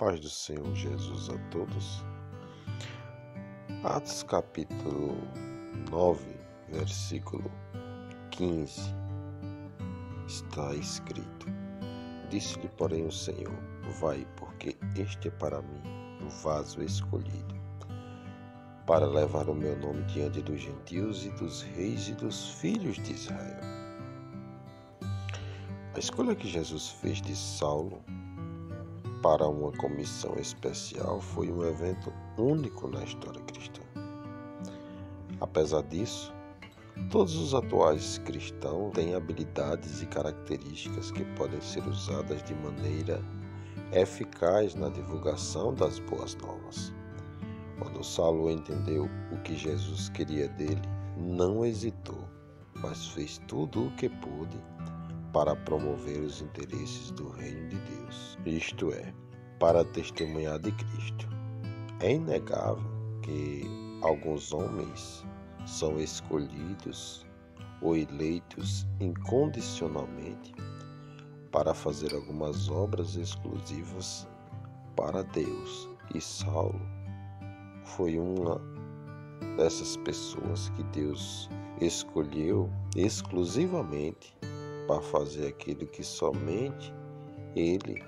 Paz do Senhor Jesus a todos. Atos capítulo 9, versículo 15, está escrito: Disse-lhe, porém, o Senhor: Vai, porque este é para mim o vaso escolhido, para levar o meu nome diante dos gentios e dos reis e dos filhos de Israel. A escolha que Jesus fez de Saulo para uma comissão especial foi um evento único na história cristã. Apesar disso, todos os atuais cristãos têm habilidades e características que podem ser usadas de maneira eficaz na divulgação das boas novas. Quando Saulo entendeu o que Jesus queria dele, não hesitou, mas fez tudo o que pôde para promover os interesses do reino de Deus, isto é, para testemunhar de Cristo. É inegável que alguns homens são escolhidos ou eleitos incondicionalmente para fazer algumas obras exclusivas para Deus, e Saulo foi uma dessas pessoas que Deus escolheu exclusivamente para fazer aquilo que somente ele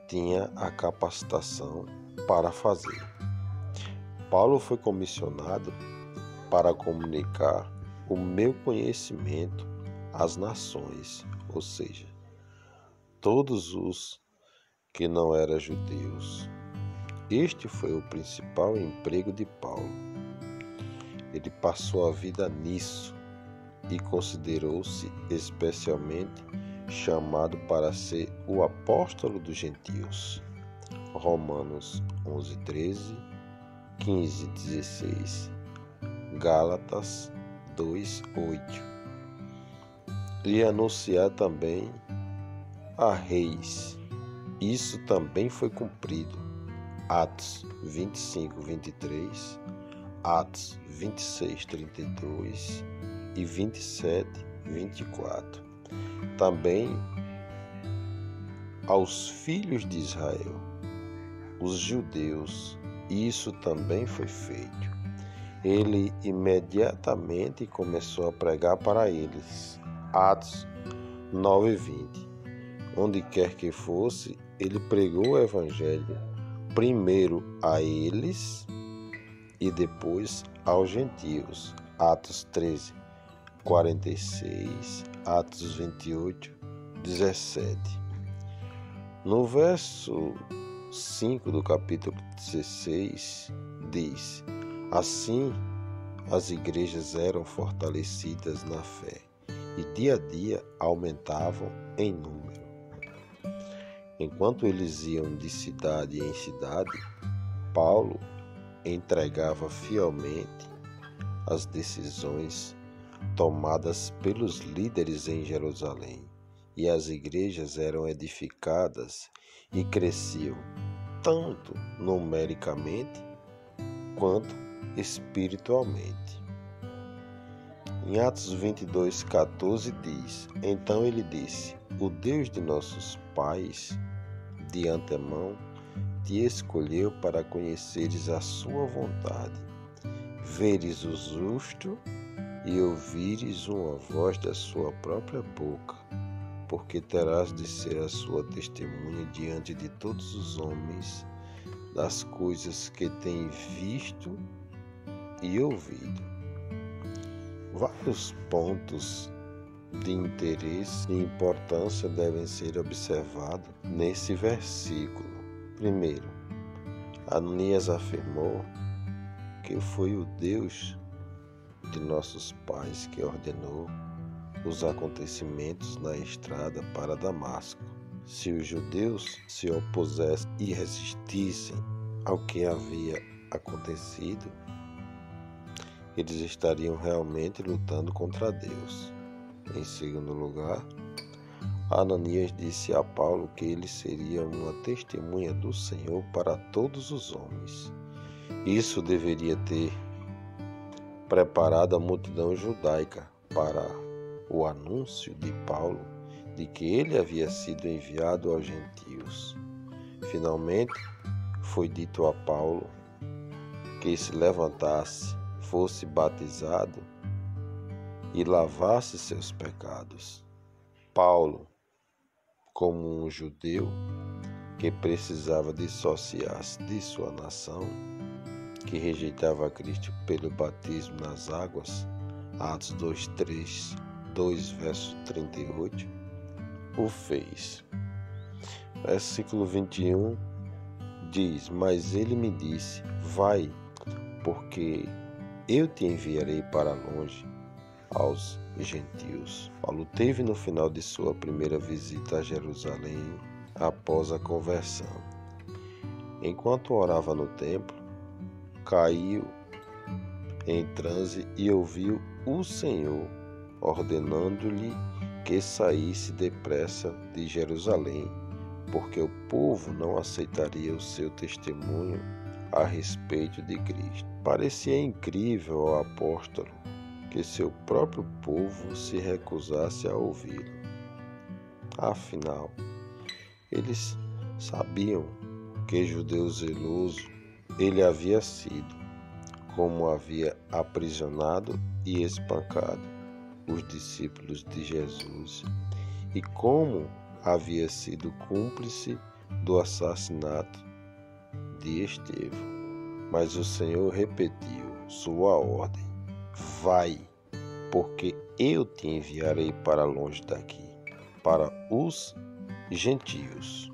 tinha a capacitação para fazer. Paulo foi comissionado para comunicar o meu conhecimento às nações, ou seja, todos os que não eram judeus. Este foi o principal emprego de Paulo. Ele passou a vida nisso e considerou-se especialmente chamado para ser o apóstolo dos gentios. Romanos 11:13, 15:16, Gálatas 2:8. E anunciar também a reis. Isso também foi cumprido. Atos 25:23, Atos 26:32 e 27:24. Também aos filhos de Israel, os judeus, isso também foi feito. Ele imediatamente começou a pregar para eles. Atos 9:20. Onde quer que fosse, ele pregou o evangelho primeiro a eles e depois aos gentios. Atos 13:46, Atos 28:17. No verso 5 do capítulo 16, diz: Assim as igrejas eram fortalecidas na fé e dia a dia aumentavam em número. Enquanto eles iam de cidade em cidade, Paulo entregava fielmente as decisões tomadas pelos líderes em Jerusalém, e as igrejas eram edificadas e cresciam tanto numericamente quanto espiritualmente. Em Atos 22:14 diz: Então ele disse: O Deus de nossos pais, de antemão, te escolheu para conheceres a sua vontade, veres o justo e ouvires uma voz da sua própria boca, porque terás de ser a sua testemunha diante de todos os homens das coisas que têm visto e ouvido. Vários pontos de interesse e importância devem ser observados nesse versículo. Primeiro, Ananias afirmou que foi o Deus de nossos pais que ordenou os acontecimentos na estrada para Damasco. Se os judeus se opusessem e resistissem ao que havia acontecido, eles estariam realmente lutando contra Deus. Em segundo lugar, Ananias disse a Paulo que ele seria uma testemunha do Senhor para todos os homens. Isso deveria ter preparado a multidão judaica para o anúncio de Paulo de que ele havia sido enviado aos gentios. Finalmente, foi dito a Paulo que se levantasse, fosse batizado e lavasse seus pecados. Paulo, como um judeu que precisava dissociar-se de sua nação, que rejeitava Cristo pelo batismo nas águas, Atos 2, verso 38, o fez. Versículo 21 diz: Mas ele me disse, vai, porque eu te enviarei para longe aos gentios. Paulo teve no final de sua primeira visita a Jerusalém após a conversão. Enquanto orava no templo, caiu em transe e ouviu o Senhor ordenando-lhe que saísse depressa de Jerusalém, porque o povo não aceitaria o seu testemunho a respeito de Cristo. Parecia incrível ao apóstolo que seu próprio povo se recusasse a ouvi-lo. Afinal, eles sabiam que judeu zeloso ele havia sido, como havia aprisionado e espancado os discípulos de Jesus e como havia sido cúmplice do assassinato de Estevão. Mas o Senhor repetiu sua ordem: vai, porque eu te enviarei para longe daqui, para os gentios.